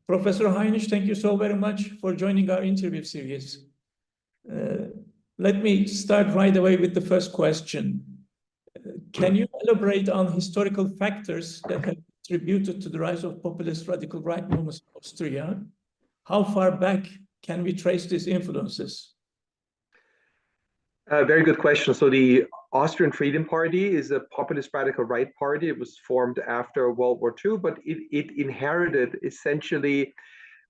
Professor Heinisch, thank you so very much for joining our interview series. Let me start right away with the first question. Can you elaborate on historical factors that have contributed to the rise of populist radical right movements in Austria? How far back can we trace these influences? Very good question. So the Austrian Freedom Party is a populist radical right party. It was formed after World War II, but it inherited essentially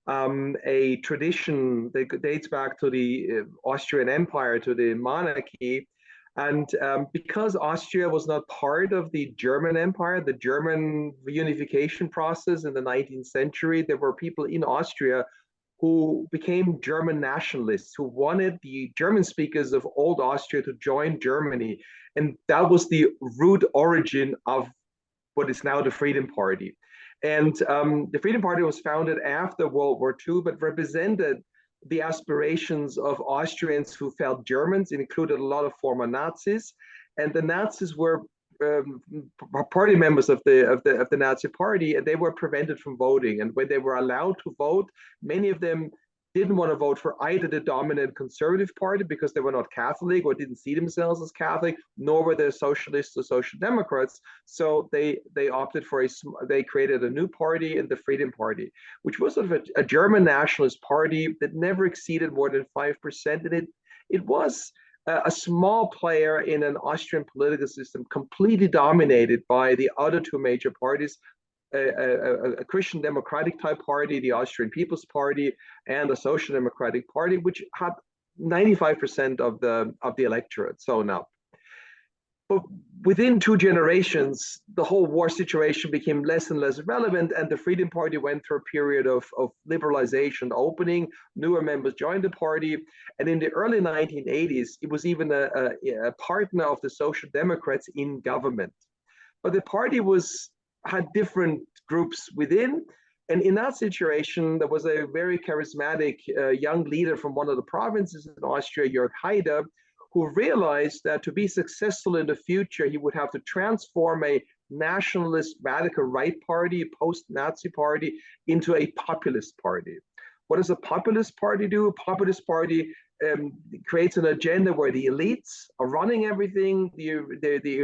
a tradition that dates back to the Austrian Empire, to the monarchy. And because Austria was not part of the German Empire, the German reunification process in the 19th century, there were people in Austria who became German nationalists, who wanted the German speakers of Old Austria to join Germany. And that was the root origin of what is now the Freedom Party. And the Freedom Party was founded after World War II, but represented the aspirations of Austrians who felt Germans. It included a lot of former Nazis. And the Nazis were party members of the Nazi party, and they were prevented from voting. And when they were allowed to vote, many of them didn't want to vote for either the dominant conservative party because they were not Catholic or didn't see themselves as Catholic, nor were they socialists or social democrats. So they opted for they created a new party, and the Freedom Party, which was sort of a German nationalist party that never exceeded more than 5%. And it was a small player in an Austrian political system completely dominated by the other two major parties, a Christian democratic type party, the Austrian People's Party, and a social democratic party, which had 95% of the electorate. So now, but within 2 generations, the whole war situation became less and less relevant, and the Freedom Party went through a period of liberalization, opening. Newer members joined the party, and in the early 1980s, it was even a partner of the Social Democrats in government. But the party had different groups within, and in that situation, there was a very charismatic young leader from one of the provinces in Austria, Jörg Haider, who realized that to be successful in the future, he would have to transform a nationalist radical right party, post-Nazi party, into a populist party. What does a populist party do? A populist party creates an agenda where the elites are running everything, the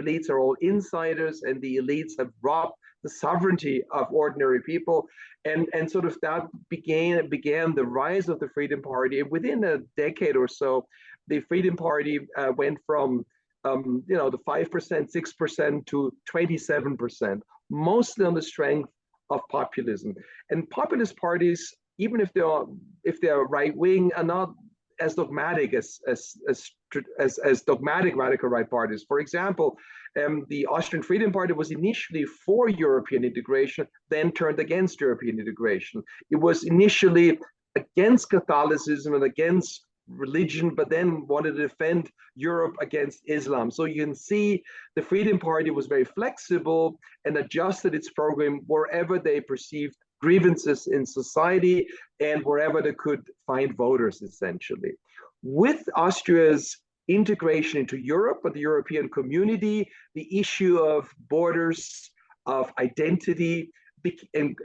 elites are all insiders, and the elites have robbed the sovereignty of ordinary people. And sort of that began the rise of the Freedom Party. And within a decade or so, the Freedom Party went from the 5%, 6% to 27%, mostly on the strength of populism. And populist parties, even if they're right wing, are not as dogmatic as dogmatic radical right parties. For example, the Austrian Freedom Party was initially for European integration, then turned against European integration. It was initially against Catholicism and against religion, but then wanted to defend Europe against Islam. So you can see the Freedom Party was very flexible and adjusted its program wherever they perceived grievances in society and wherever they could find voters, essentially. With Austria's integration into Europe and the European community, the issue of borders, of identity, and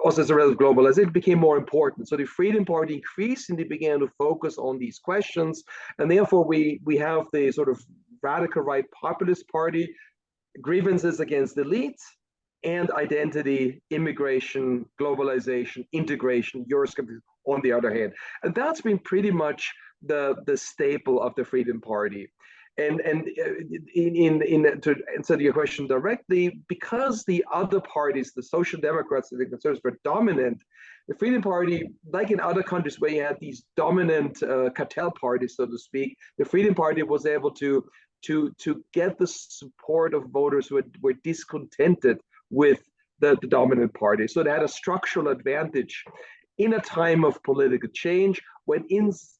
also as a result of globalization, became more important. So the Freedom Party increasingly began to focus on these questions, and therefore we have the sort of radical right populist party, grievances against elites, and identity, immigration, globalization, integration, Euroscepticism on the other hand. And that's been pretty much the staple of the Freedom Party. And to answer your question directly, because the other parties, the Social Democrats and the Conservatives, were dominant, the Freedom Party, like in other countries where you had these dominant cartel parties, so to speak, the Freedom Party was able to get the support of voters who were discontented with the dominant party. So they had a structural advantage in a time of political change when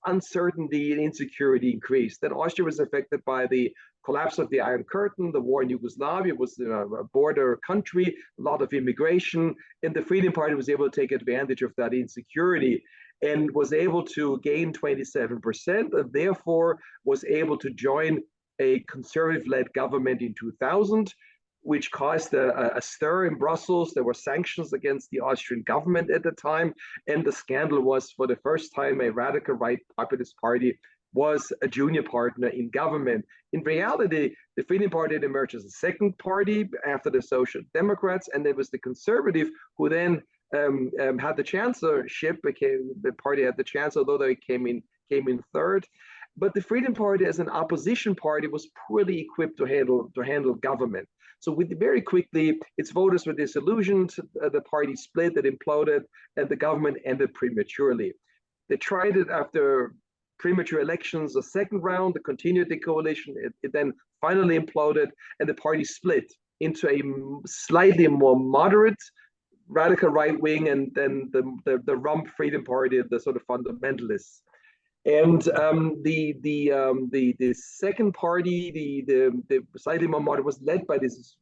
uncertainty and insecurity increased. Then Austria was affected by the collapse of the Iron Curtain, the war in Yugoslavia. It was a border country, a lot of immigration, and the Freedom Party was able to take advantage of that insecurity and was able to gain 27%, and therefore was able to join a conservative-led government in 2000, which caused a stir in Brussels. There were sanctions against the Austrian government at the time, and the scandal was, for the first time, a radical right populist party was a junior partner in government. In reality, the Freedom Party had emerged as a second party after the Social Democrats, and it was the Conservative who then had the chancellorship. The party had the chancellor, although they came in third. But the Freedom Party, as an opposition party, was poorly equipped to handle government. So very quickly, its voters were disillusioned, the party split, it imploded, and the government ended prematurely. They tried it after premature elections, a second round, they continued the coalition, it then finally imploded, and the party split into a slightly more moderate radical right wing, and then the rump Freedom Party, the sort of fundamentalists. And the second party, the slightly more moderate, was led by this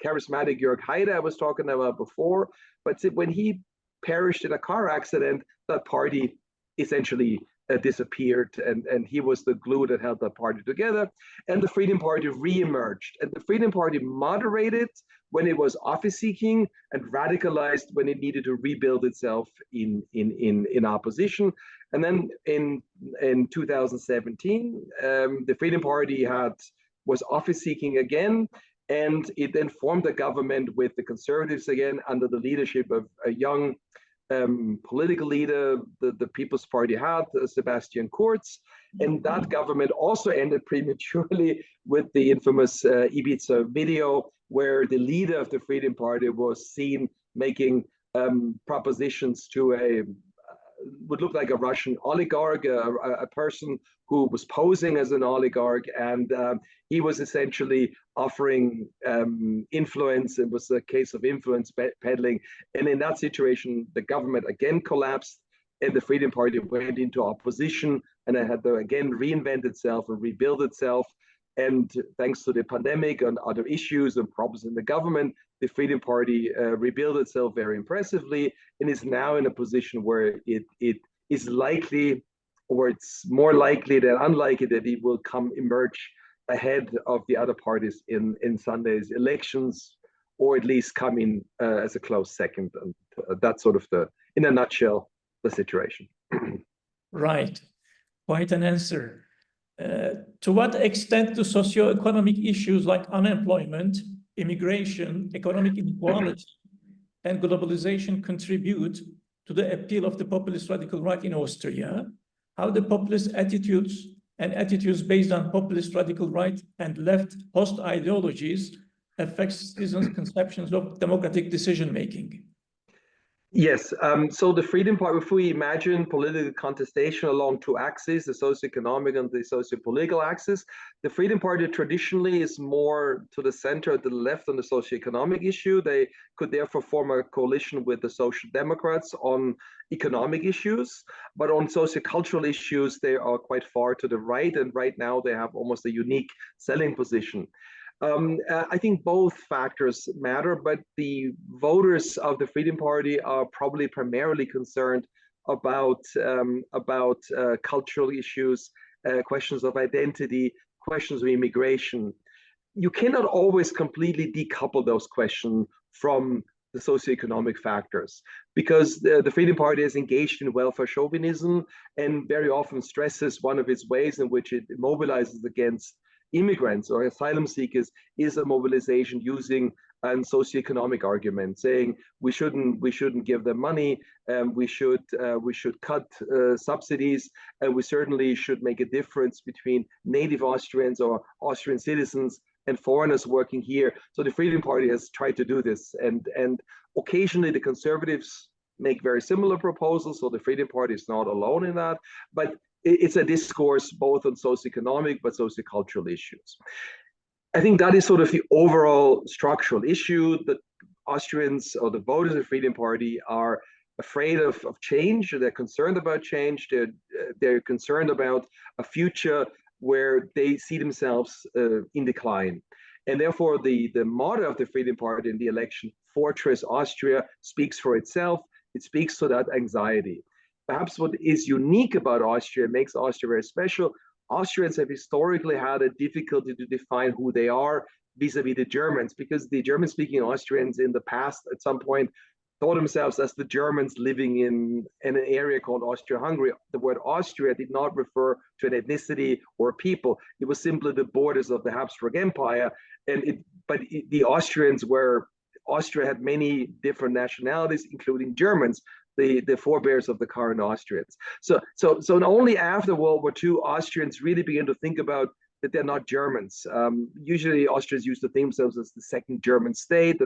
charismatic Jörg Haider I was talking about before. But when he perished in a car accident, that party essentially disappeared, and he was the glue that held that party together. And the Freedom Party re-emerged. And the Freedom Party moderated when it was office-seeking and radicalized when it needed to rebuild itself in opposition. And then in 2017, the Freedom Party was office-seeking again, and it then formed a government with the Conservatives again under the leadership of a young political leader the People's Party had, Sebastian Kurz. And that government also ended prematurely with the infamous Ibiza video, where the leader of the Freedom Party was seen making propositions to would look like a Russian oligarch, a person who was posing as an oligarch, and he was essentially offering influence. It was a case of influence peddling. And in that situation, the government again collapsed, and the Freedom Party went into opposition, and it had to again reinvent itself and rebuild itself. And thanks to the pandemic and other issues and problems in the government, the Freedom Party rebuilt itself very impressively, and is now in a position where it is likely, or it's more likely than unlikely, that it will emerge ahead of the other parties in Sunday's elections, or at least come in as a close second. And that's sort of in a nutshell, the situation. Right, quite an answer. To what extent do socio-economic issues like unemployment, immigration, economic inequality, and globalization contribute to the appeal of the populist radical right in Austria? How the populist attitudes and attitudes based on populist radical right and left host ideologies affect citizens' conceptions of democratic decision-making? Yes, so the Freedom Party, if we imagine political contestation along two axes, the socioeconomic and the socio-political axis, the Freedom Party traditionally is more to the center, to the left on the socioeconomic issue. They could therefore form a coalition with the Social Democrats on economic issues, but on sociocultural issues, they are quite far to the right, and right now they have almost a unique selling position. I think both factors matter, but the voters of the Freedom Party are probably primarily concerned about cultural issues, questions of identity, questions of immigration. You cannot always completely decouple those questions from the socioeconomic factors, because the Freedom Party is engaged in welfare chauvinism and very often stresses one of its ways in which it mobilizes against immigrants or asylum seekers is a mobilization using a socioeconomic argument, saying we shouldn't give them money, we should cut subsidies, and we certainly should make a difference between native Austrians or Austrian citizens and foreigners working here. So the Freedom Party has tried to do this, and occasionally the Conservatives make very similar proposals. So the Freedom Party is not alone in that, but it's a discourse both on socioeconomic but sociocultural issues. I think that is sort of the overall structural issue that Austrians or the voters of the Freedom Party are afraid of change. They're concerned about change. They're concerned about a future where they see themselves in decline. And therefore, the motto of the Freedom Party in the election, Fortress Austria, speaks for itself. It speaks to that anxiety. Perhaps what is unique about Austria, makes Austria very special, Austrians have historically had a difficulty to define who they are vis-a-vis the Germans, because the German-speaking Austrians in the past at some point thought themselves as the Germans living in an area called Austria-Hungary. The word Austria did not refer to an ethnicity or people. It was simply the borders of the Habsburg Empire. The Austrians Austria had many different nationalities, including Germans, the forebears of the current Austrians. So only after World War II, Austrians really began to think about that they're not Germans. Usually Austrians used to think themselves as the second German state.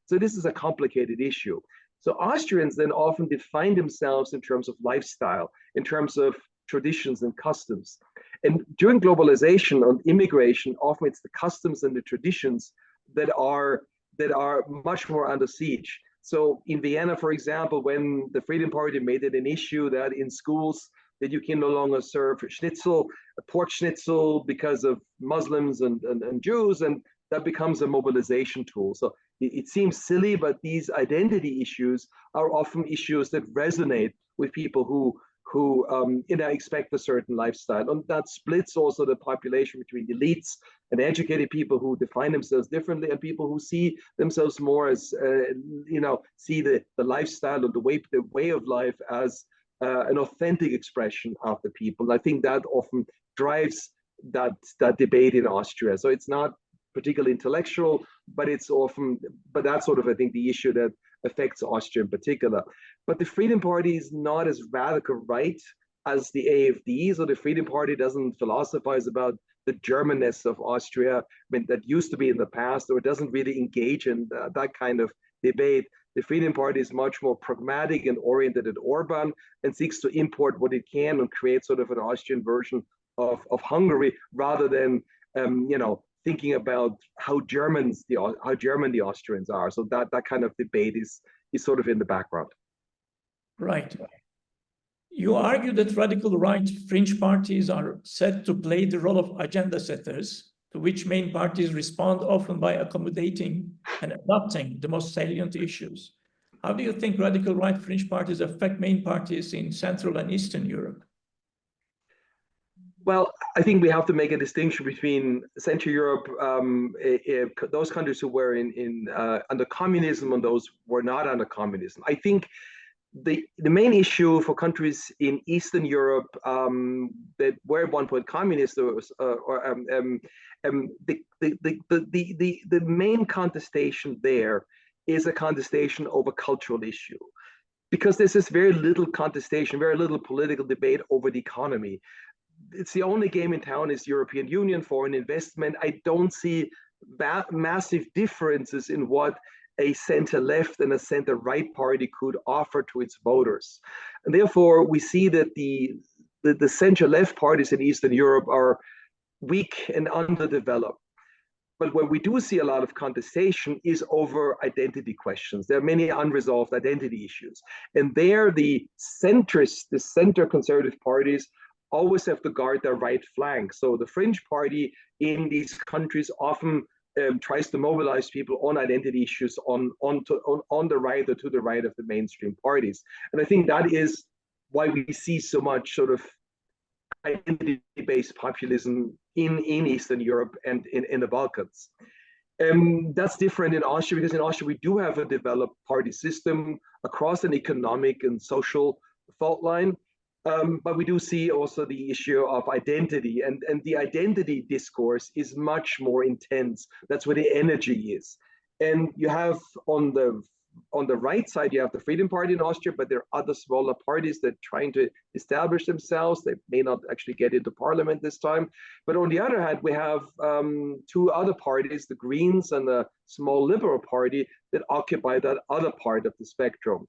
So this is a complicated issue. So Austrians then often define themselves in terms of lifestyle, in terms of traditions and customs. And during globalization and immigration, often it's the customs and the traditions that are much more under siege. So in Vienna, for example, when the Freedom Party made it an issue that in schools that you can no longer serve pork schnitzel because of Muslims and Jews, and that becomes a mobilization tool. So it seems silly, but these identity issues are often issues that resonate with people who expect a certain lifestyle. And that splits also the population between elites and educated people who define themselves differently and people who see themselves more as, see the lifestyle or the way of life as an authentic expression of the people. And I think that often drives that debate in Austria. So it's not particularly intellectual, but that's sort of, I think, the issue that affects Austria in particular. But the Freedom Party is not as radical right as the AfD. So the Freedom Party doesn't philosophize about the Germanness of Austria. I mean, that used to be in the past, or it doesn't really engage in that kind of debate. The Freedom Party is much more pragmatic and oriented at Orban and seeks to import what it can and create sort of an Austrian version of Hungary, rather than thinking about how German the Austrians are. So that kind of debate is sort of in the background. Right. You argue that radical right fringe parties are set to play the role of agenda setters, to which main parties respond often by accommodating and adopting the most salient issues. How do you think radical right fringe parties affect main parties in Central and Eastern Europe? Well, I think we have to make a distinction between Central Europe, those countries who were under communism and those who were not under communism. I think the main issue for countries in Eastern Europe that were at one point communist, the main contestation there is a contestation over cultural issue, because there's this very little contestation, very little political debate over the economy. It's the only game in town is European Union, foreign investment. I don't see massive differences in what a center-left and a center-right party could offer to its voters. And therefore, we see that the center-left parties in Eastern Europe are weak and underdeveloped. But where we do see a lot of contestation is over identity questions. There are many unresolved identity issues. And there, the centrist, the center conservative parties always have to guard their right flank. So the fringe party in these countries often tries to mobilize people on identity issues on the right or to the right of the mainstream parties. And I think that is why we see so much sort of identity-based populism in Eastern Europe and in the Balkans. That's different in Austria, because in Austria we do have a developed party system across an economic and social fault line. But we do see also the issue of identity, and the identity discourse is much more intense. That's where the energy is. And you have on the right side, you have the Freedom Party in Austria, but there are other smaller parties that are trying to establish themselves. They may not actually get into parliament this time. But on the other hand, we have two other parties, the Greens and the small Liberal Party, that occupy that other part of the spectrum.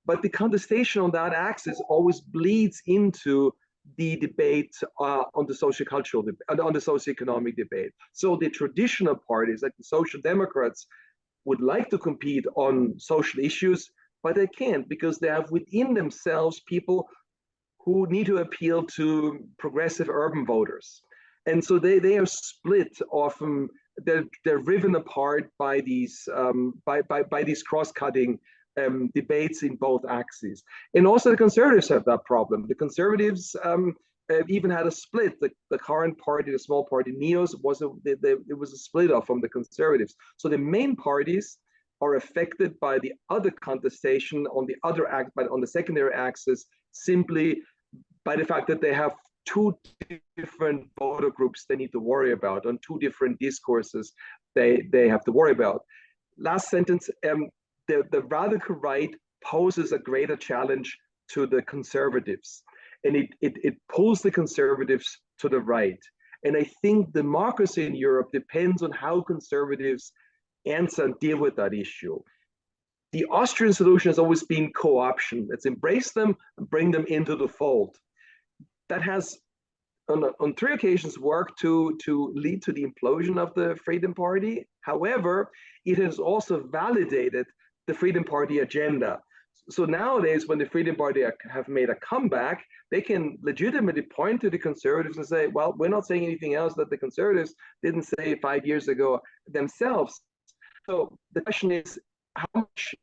But the contestation on that axis always bleeds into the debate on the socio-cultural, on the socio-economic debate. So the traditional parties, like the Social Democrats, would like to compete on social issues, but they can't, because they have within themselves people who need to appeal to progressive urban voters. And so they are split often, they're riven apart by these cross-cutting debates in both axes. And also the conservatives have that problem. The conservatives even had a split. The current party, the small party, NEOS, it was a split off from the conservatives. So the main parties are affected by the other contestation on the other act, but on the secondary axis, simply by the fact that they have two different voter groups they need to worry about, on two different discourses they have to worry about. Last sentence, the radical right poses a greater challenge to the conservatives, and it pulls the conservatives to the right. And I think democracy in Europe depends on how conservatives answer and deal with that issue. The Austrian solution has always been co-option. Let's embrace them and bring them into the fold. That has, on 3 occasions, worked to lead to the implosion of the Freedom Party. However, it has also validated the Freedom Party agenda. So nowadays, when the Freedom Party have made a comeback, they can legitimately point to the conservatives and say, well, we're not saying anything else that the conservatives didn't say 5 years ago themselves. So the question is, how much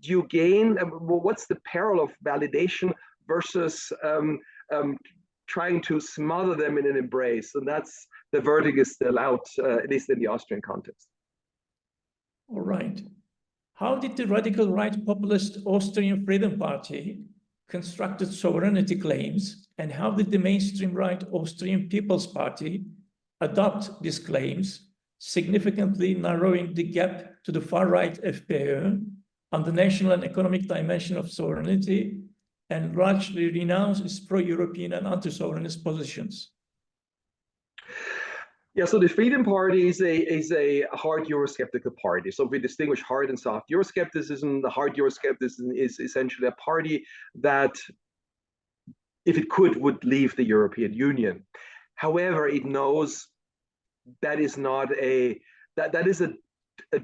do you gain? What's the peril of validation versus trying to smother them in an embrace? And that's, the verdict is still out, at least in the Austrian context. All right. How did the radical right populist Austrian Freedom Party constructed sovereignty claims, and how did the mainstream right Austrian People's Party adopt these claims, significantly narrowing the gap to the far-right FPÖ on the national and economic dimension of sovereignty, and largely renounce its pro-European and anti-sovereignist positions? Yeah, so the Freedom Party is a hard Eurosceptical party. So we distinguish hard and soft Euroscepticism. The hard Euroscepticism is essentially a party that, if it could, would leave the European Union. However, it knows that is not that is a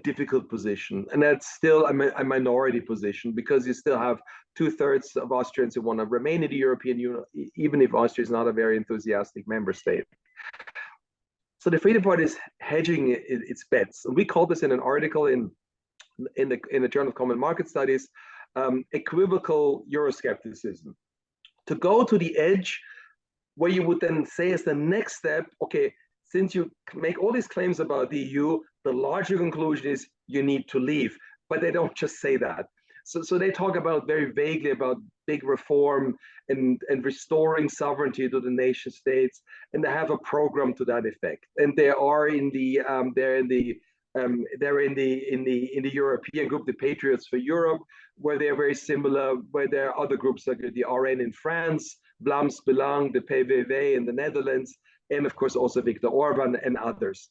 difficult position, and that's still a minority position, because you still have 2/3 of Austrians who want to remain in the European Union, even if Austria is not a very enthusiastic member state. So the Freedom Party is hedging its bets. And we call this in an article in the Journal of Common Market Studies, equivocal Euroscepticism. To go to the edge, where you would then say as the next step, okay, since you make all these claims about the EU, the larger conclusion is you need to leave. But they don't just say that. So they talk about very vaguely about big reform and restoring sovereignty to the nation states, and they have a program to that effect. And they are in the European group, the Patriots for Europe, where they're very similar, where there are other groups like the RN in France, Vlaams Belang, the PVV in the Netherlands, and of course also Viktor Orban and others.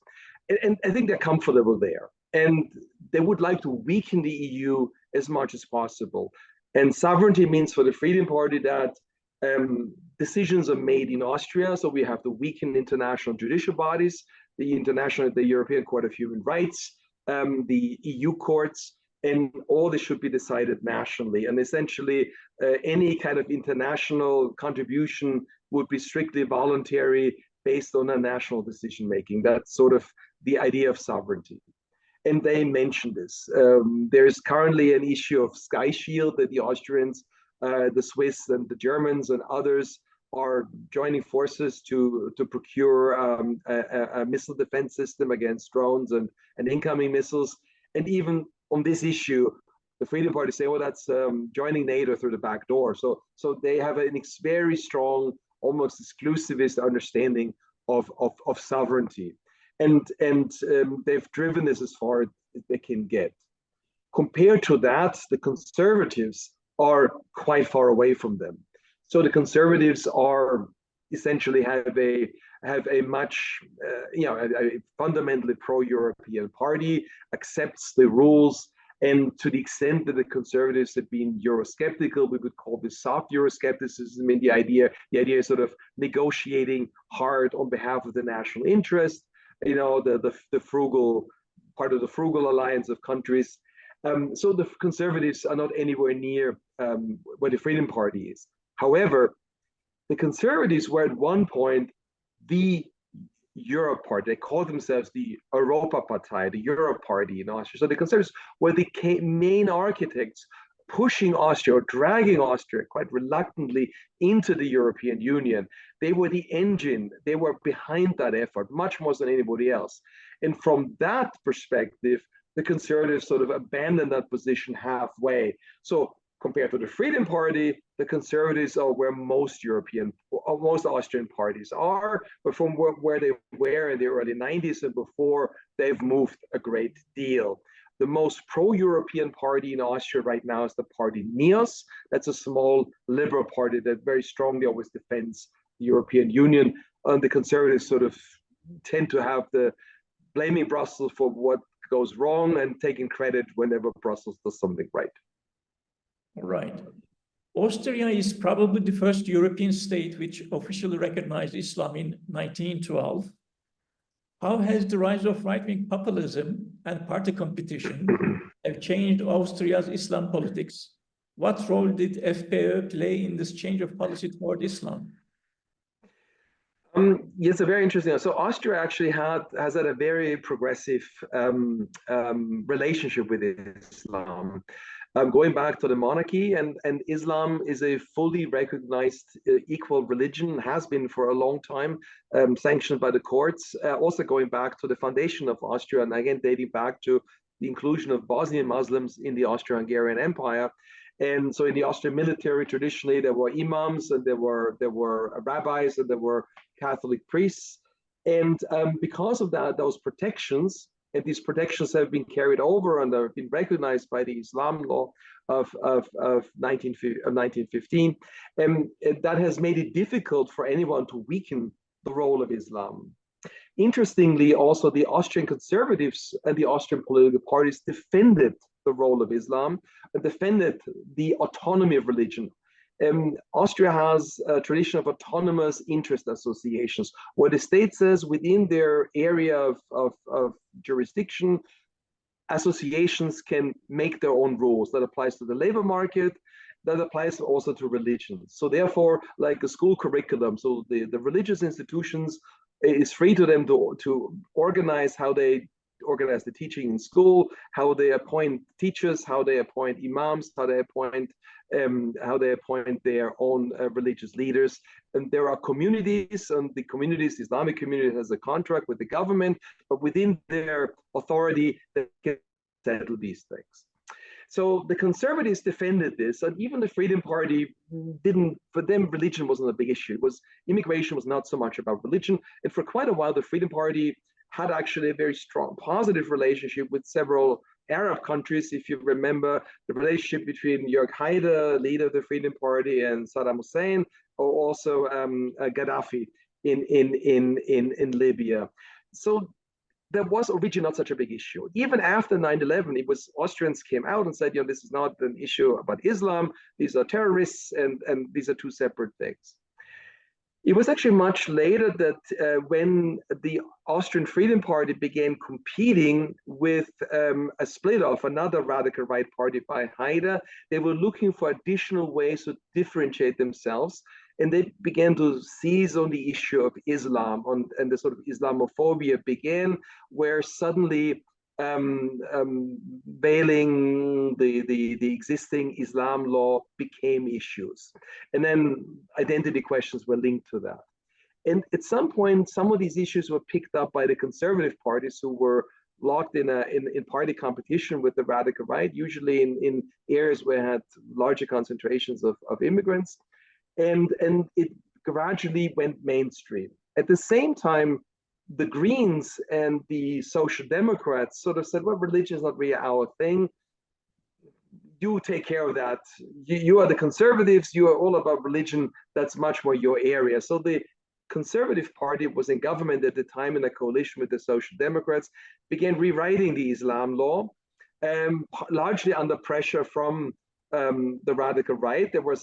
And I think they're comfortable there. And they would like to weaken the EU as much as possible. And sovereignty means for the Freedom Party that decisions are made in Austria. So we have to weaken international judicial bodies, the European Court of Human Rights, the EU courts, and all this should be decided nationally. And essentially, any kind of international contribution would be strictly voluntary based on a national decision making. That's sort of the idea of sovereignty. And they mentioned this. There's currently an issue of Sky Shield that the Austrians, the Swiss and the Germans and others are joining forces to procure a missile defense system against drones and incoming missiles. And even on this issue, the Freedom Party say, well, that's joining NATO through the back door. So they have a very strong, almost exclusivist understanding of sovereignty. And they've driven this as far as they can get. Compared to that, the conservatives are quite far away from them. So the conservatives are essentially have a much, a fundamentally pro-European party, accepts the rules. And to the extent that the conservatives have been Eurosceptical, we would call this soft Euroscepticism. And the idea is sort of negotiating hard on behalf of the national interest. The frugal part of the frugal alliance of countries. So the conservatives are not anywhere near where the Freedom Party is. However, the conservatives were at one point the Europe Party. They called themselves the Europa Partei, the Europe Party in Austria. So the conservatives were the main architects pushing Austria or dragging Austria quite reluctantly into the European Union. They were the engine, they were behind that effort much more than anybody else. And from that perspective, the conservatives sort of abandoned that position halfway. So compared to the Freedom Party, the conservatives are where most most Austrian parties are, but from where they were in the early 90s and before, they've moved a great deal. The most pro-European party in Austria right now is the party NEOS. That's a small liberal party that very strongly always defends the European Union. And the conservatives sort of tend to have the blaming Brussels for what goes wrong and taking credit whenever Brussels does something right. All right. Austria is probably the first European state which officially recognized Islam in 1912. How has the rise of right-wing populism and party competition have changed Austria's Islam politics? What role did FPÖ play in this change of policy toward Islam? Yes, a very interesting. So Austria actually has had a very progressive relationship with Islam. Going back to the monarchy, and Islam is a fully recognized equal religion, has been for a long time, sanctioned by the courts. Also going back to the foundation of Austria, and again dating back to the inclusion of Bosnian Muslims in the Austro-Hungarian Empire. And so in the Austrian military, traditionally there were imams and there were rabbis and there were Catholic priests. And because of that, those protections, and these protections have been carried over and have been recognized by the Islam law of 1915. And that has made it difficult for anyone to weaken the role of Islam. Interestingly, also the Austrian conservatives and the Austrian political parties defended the role of Islam and defended the autonomy of religion. Austria has a tradition of autonomous interest associations, where the state says within their area of jurisdiction, associations can make their own rules. That applies to the labor market, that applies also to religion. So therefore, like a school curriculum, so the religious institutions, is free to them to organize how they organize the teaching in school, how they appoint teachers, how they appoint imams, how they appoint their own religious leaders. And there are communities, and the Islamic community has a contract with the government, but within their authority, they can settle these things. So the conservatives defended this, and even the Freedom Party didn't, for them, religion wasn't a big issue. Immigration was not so much about religion. And for quite a while, the Freedom Party had actually a very strong positive relationship with several Arab countries. If you remember the relationship between Jörg Haider, leader of the Freedom Party, and Saddam Hussein, or also Gaddafi in Libya. So that was originally not such a big issue. Even after 9/11, it was Austrians came out and said, this is not an issue about Islam. These are terrorists, and these are two separate things. It was actually much later that when the Austrian Freedom Party began competing with a split off, another radical right party by Haider, they were looking for additional ways to differentiate themselves. And they began to seize on the issue of Islam, and the sort of Islamophobia began, where suddenly veiling the existing Islam law became issues. And then identity questions were linked to that. And at some point, some of these issues were picked up by the conservative parties, who were locked in party competition with the radical right, usually in areas where it had larger concentrations of immigrants. And it gradually went mainstream. At the same time, the Greens and the Social Democrats sort of said, well, religion is not really our thing. You take care of that. You are the conservatives. You are all about religion. That's much more your area. So the Conservative Party was in government at the time in a coalition with the Social Democrats, began rewriting the Islam law, largely under pressure from the radical right. There were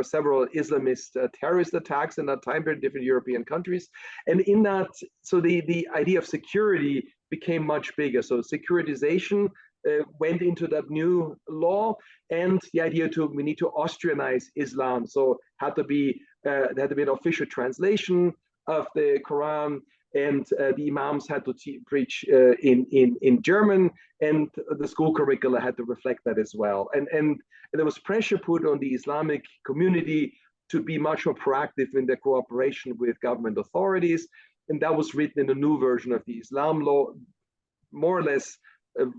several Islamist terrorist attacks in that time period in different European countries, and in that, so the idea of security became much bigger. So securitization went into that new law, and the idea we need to Austrianize Islam. So there had to be an official translation of the Quran. and the imams had to preach in German, and the school curricula had to reflect that as well. And there was pressure put on the Islamic community to be much more proactive in their cooperation with government authorities, and that was written in a new version of the Islam law, more or less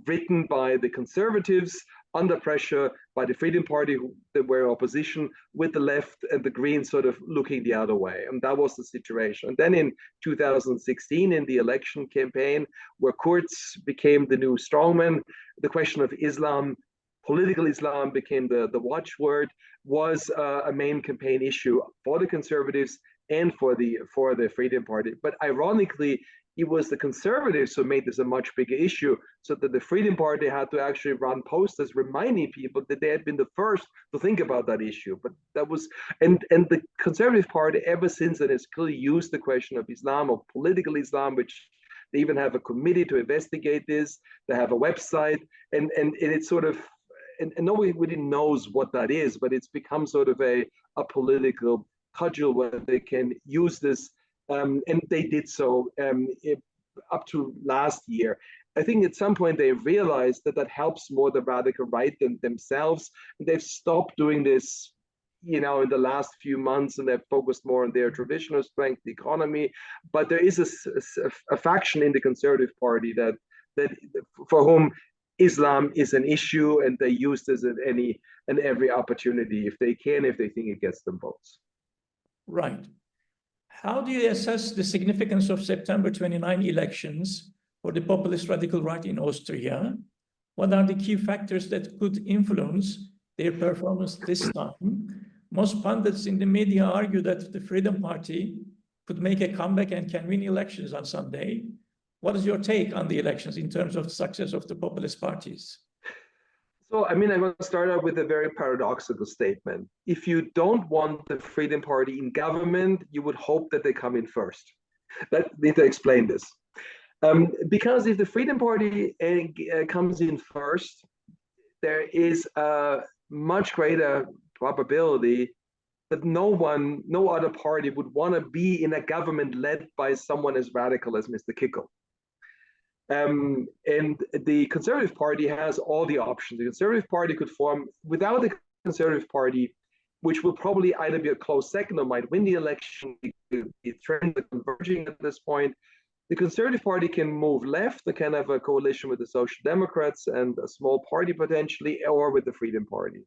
written by the conservatives under pressure by the Freedom Party, that were opposition, with the left and the Greens sort of looking the other way. And that was the situation. And then in 2016, in the election campaign, where Kurz became the new strongman, the question of Islam, political Islam, became the watchword, was a main campaign issue for the conservatives and for the Freedom Party. But ironically, it was the conservatives who made this a much bigger issue, so that the Freedom Party had to actually run posters reminding people that they had been the first to think about that issue. But that was, and the Conservative Party ever since then has clearly used the question of Islam, of political Islam, which they even have a committee to investigate this. They have a website, and it's sort of, and nobody really knows what that is, but it's become sort of a political cudgel where they can use this. And they did so up to last year. I think at some point they realized that helps more the radical right than themselves. They've stopped doing this, in the last few months, and they've focused more on their traditional strength, the economy. But there is a faction in the Conservative Party that for whom Islam is an issue, and they use this at any and every opportunity if they can, if they think it gets them votes. Right. How do you assess the significance of September 29 elections for the populist radical right in Austria? What are the key factors that could influence their performance this time? Most pundits in the media argue that the Freedom Party could make a comeback and can win elections on Sunday. What is your take on the elections in terms of the success of the populist parties? So, I'm going to start out with a very paradoxical statement. If you don't want the Freedom Party in government, you would hope that they come in first. Let me explain this. Because if the Freedom Party comes in first, there is a much greater probability that no other party would want to be in a government led by someone as radical as Mr. Kickl. And the Conservative Party has all the options. The Conservative Party could form without the Conservative Party, which will probably either be a close second or might win the election. The trends are converging at this point. The Conservative Party can move left. They can have a coalition with the Social Democrats and a small party potentially, or with the Freedom Party.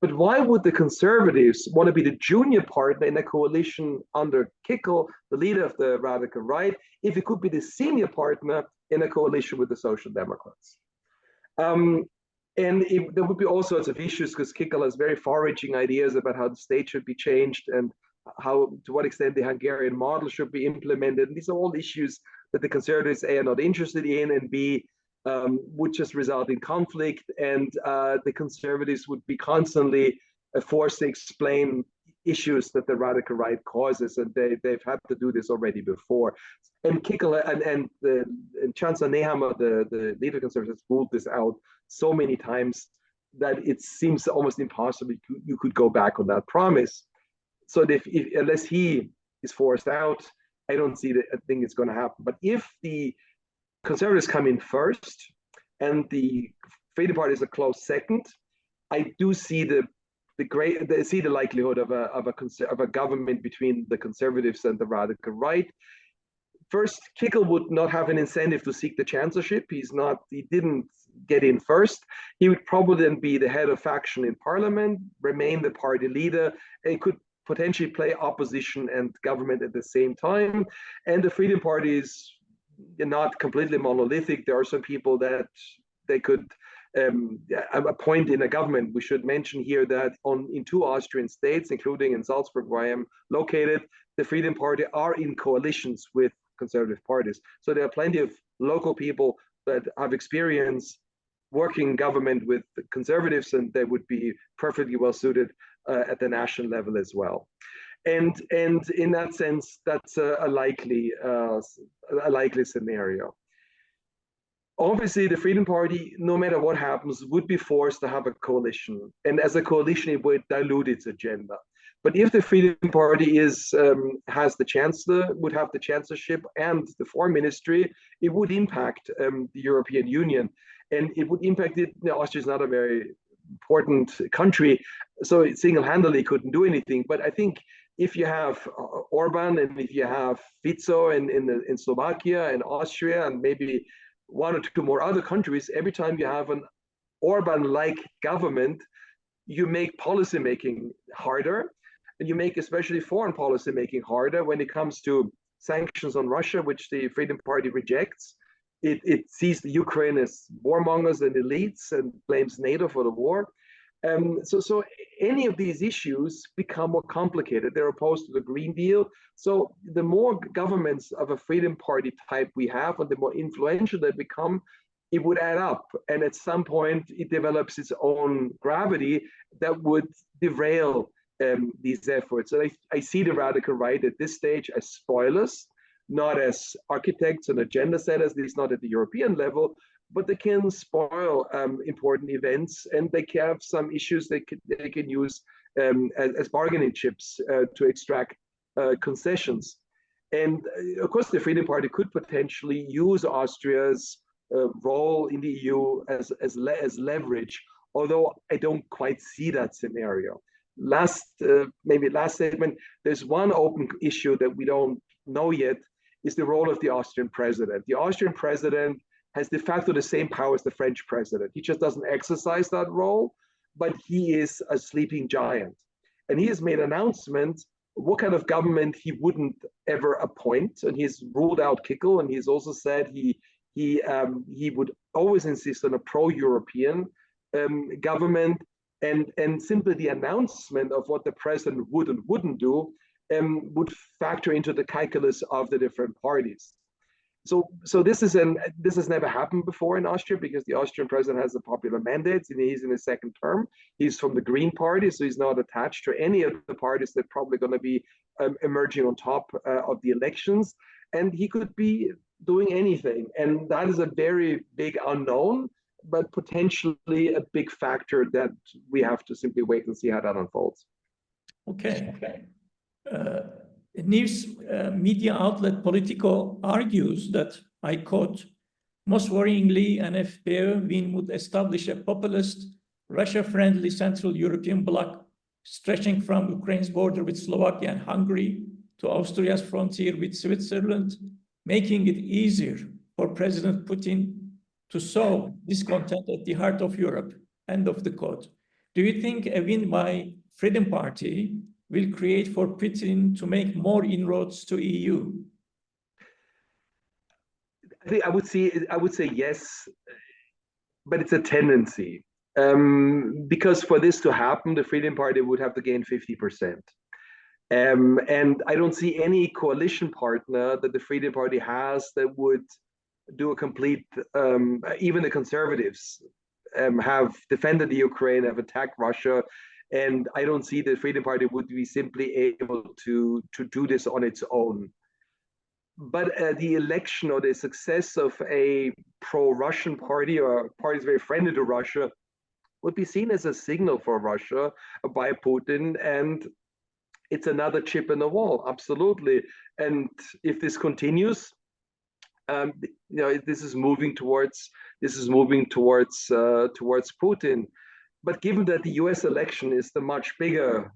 But why would the Conservatives want to be the junior partner in a coalition under Kickl, the leader of the radical right, if it could be the senior partner in a coalition with the Social Democrats? And there would be all sorts of issues, because Kickl has very far-reaching ideas about how the state should be changed and to what extent the Hungarian model should be implemented. And these are all issues that the Conservatives, A, are not interested in, and B, would just result in conflict, and the Conservatives would be constantly forced to explain issues that the radical right causes, and they've had to do this already before. And Kickl and Chancellor Nehammer, the leader of Conservatives, ruled this out so many times that it seems almost impossible you could go back on that promise. So unless he is forced out, I don't see I think it's going to happen. But if the Conservatives come in first and the Freedom Party is a close second, I do see the likelihood of a government between the Conservatives and the radical right. First, Kickl would not have an incentive to seek the chancellorship. He didn't get in first. He would probably then be the head of faction in parliament, remain the party leader, and could potentially play opposition and government at the same time. And the Freedom Party is not completely monolithic. There are some people that they could appoint in a government. We should mention here that in 2 Austrian states, including in Salzburg, where I am located, the Freedom Party are in coalitions with conservative parties. So there are plenty of local people that have experience working in government with the conservatives, and they would be perfectly well suited at the national level as well. And in that sense, that's a likely scenario. Obviously, the Freedom Party, no matter what happens, would be forced to have a coalition. And as a coalition, it would dilute its agenda. But if the Freedom Party has the chancellor, would have the chancellorship and the foreign ministry, it would impact the European Union, and it would impact it. Austria is not a very important country, so it single-handedly couldn't do anything. But I think if you have Orban and if you have Fico in Slovakia and Austria and maybe one or two more other countries, every time you have an Orban-like government, you make policy making harder, and you make especially foreign policy making harder when it comes to sanctions on Russia, which the Freedom Party rejects. It sees the Ukraine as warmongers and elites and blames NATO for the war. So any of these issues become more complicated. They're opposed to the Green Deal. So the more governments of a Freedom Party type we have, and the more influential they become, it would add up. And at some point, it develops its own gravity that would derail these efforts. And I see the radical right at this stage as spoilers, not as architects and agenda setters, at least not at the European level, but they can spoil important events, and they can have some issues they can use as bargaining chips to extract concessions. And of course, the Freedom Party could potentially use Austria's role in the EU as leverage, although I don't quite see that scenario. Last statement, there's one open issue that we don't know yet, is the role of the Austrian president. The Austrian president has de facto the same power as the French president. He just doesn't exercise that role, but he is a sleeping giant. And he has made announcements what kind of government he wouldn't ever appoint. And he's ruled out Kickl, and he's also said he would always insist on a pro-European government, and simply the announcement of what the president would and wouldn't do would factor into the calculus of the different parties. So this has never happened before in Austria, because the Austrian president has a popular mandate, and he's in his second term. He's from the Green Party, so he's not attached to any of the parties that are probably going to be emerging on top of the elections, and he could be doing anything, and that is a very big unknown, but potentially a big factor that we have to simply wait and see how that unfolds. Okay. News media outlet Politico argues that, I quote, most worryingly, an FPÖ win would establish a populist, Russia-friendly Central European bloc stretching from Ukraine's border with Slovakia and Hungary to Austria's frontier with Switzerland, making it easier for President Putin to sow discontent at the heart of Europe. End of the quote. Do you think a win by Freedom Party will create for Putin to make more inroads to EU? I would say yes, but it's a tendency. Because for this to happen, the Freedom Party would have to gain 50%. And I don't see any coalition partner that the Freedom Party has that would do a complete, even the conservatives have defended the Ukraine, have attacked Russia, and I don't see the Freedom Party would be simply able to do this on its own. But the election or the success of a pro-Russian party or parties very friendly to Russia would be seen as a signal for Russia by Putin, and it's another chip in the wall, absolutely. And if this continues, this is moving towards Putin. But given that the U.S. election is the much bigger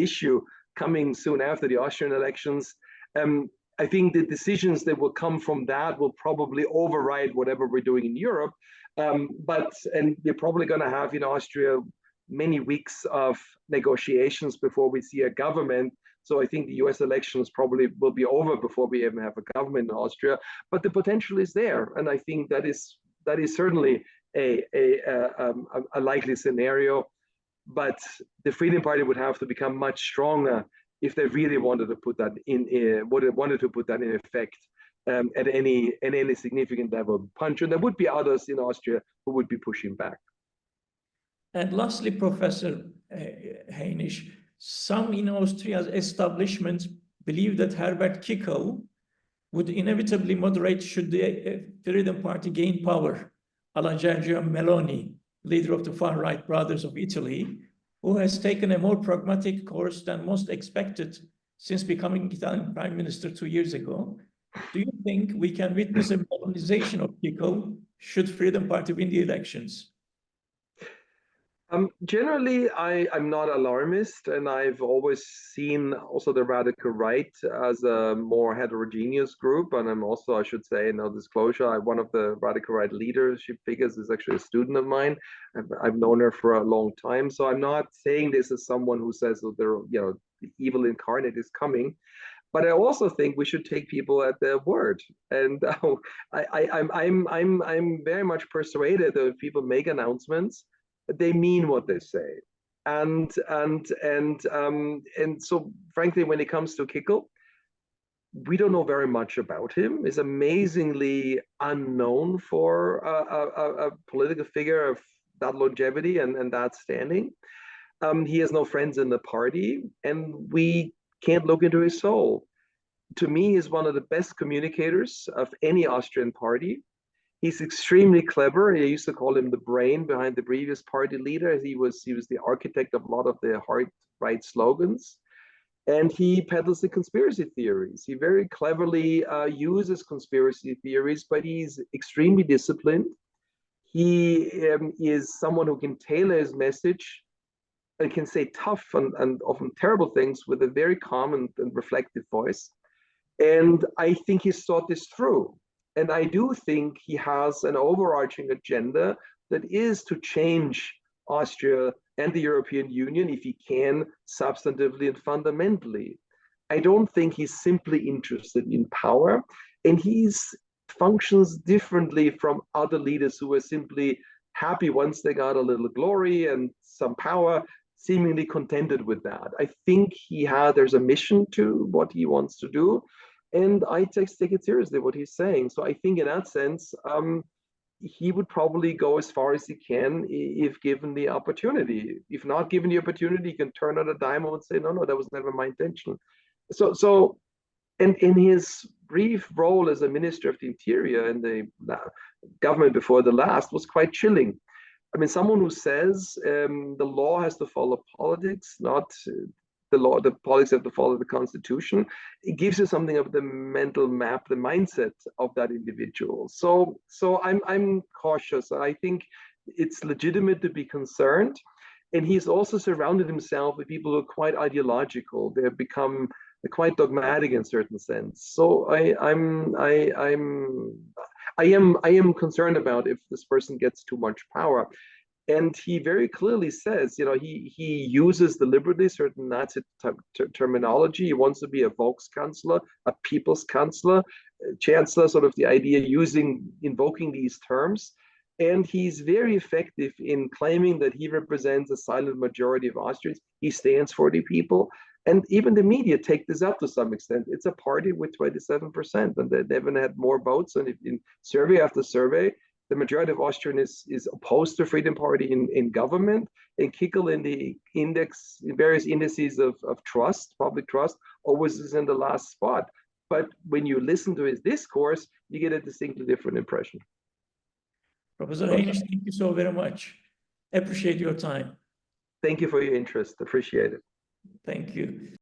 issue coming soon after the Austrian elections, I think the decisions that will come from that will probably override whatever we're doing in Europe. And we're probably going to have in Austria many weeks of negotiations before we see a government. So I think the U.S. elections probably will be over before we even have a government in Austria. But the potential is there, and I think that is certainly a likely scenario. But the Freedom Party would have to become much stronger if they really wanted to put that in effect at any significant level punch. And there would be others in Austria who would be pushing back. And lastly, Professor Heinisch, some in Austria's establishment believe that Herbert Kickl would inevitably moderate should the Freedom Party gain power, a la Giorgia Meloni, leader of the far-right Brothers of Italy, who has taken a more pragmatic course than most expected since becoming Italian Prime Minister 2 years ago. Do you think we can witness a modernization of Kickl should Freedom Party win the elections? Generally, I'm not alarmist, and I've always seen also the radical right as a more heterogeneous group. And I'm also, I should say, no disclosure, one of the radical right leadership figures is actually a student of mine. I've known her for a long time, so I'm not saying this as someone who says that they're, the evil incarnate is coming. But I also think we should take people at their word, and I'm very much persuaded that if people make announcements, they mean what they say, and so frankly, when it comes to Kickl, we don't know very much about him. He's amazingly unknown for a political figure of that longevity and that standing. He has no friends in the party, and we can't look into his soul. To me, he's one of the best communicators of any Austrian party. He's extremely clever. I used to call him the brain behind the previous party leader. He was the architect of a lot of the hard right slogans. And he peddles the conspiracy theories. He very cleverly uses conspiracy theories, but he's extremely disciplined. He is someone who can tailor his message and can say tough and often terrible things with a very calm and reflective voice. And I think he's thought this through. And I do think he has an overarching agenda that is to change Austria and the European Union, if he can, substantively and fundamentally. I don't think he's simply interested in power, and he functions differently from other leaders who are simply happy once they got a little glory and some power, seemingly contented with that. I think there's a mission to what he wants to do, and I take it seriously what he's saying. So I think in that sense, he would probably go as far as he can if given the opportunity. If not given the opportunity, he can turn on a dime and say, no, that was never my intention. So and in his brief role as a Minister of the Interior in the government before the last was quite chilling. I mean, someone who says the law has to follow politics, not the politics have to follow the constitution. It gives you something of the mental map, the mindset of that individual. So I'm cautious. I think it's legitimate to be concerned. And he's also surrounded himself with people who are quite ideological. They've become quite dogmatic in certain sense. So I am concerned about if this person gets too much power. And he very clearly says, he uses deliberately certain Nazi terminology. He wants to be a Volkskanzler, a people's chancellor, sort of the idea invoking these terms. And he's very effective in claiming that he represents a silent majority of Austrians. He stands for the people. And even the media take this up to some extent. It's a party with 27%, and they haven't had more votes. And in survey after survey, the majority of Austrians is opposed to Freedom Party in government, and Kickl in the various indices of trust, public trust, always is in the last spot. But when you listen to his discourse, you get a distinctly different impression. Professor Heinisch, thank you so very much. Appreciate your time. Thank you for your interest. Appreciate it. Thank you.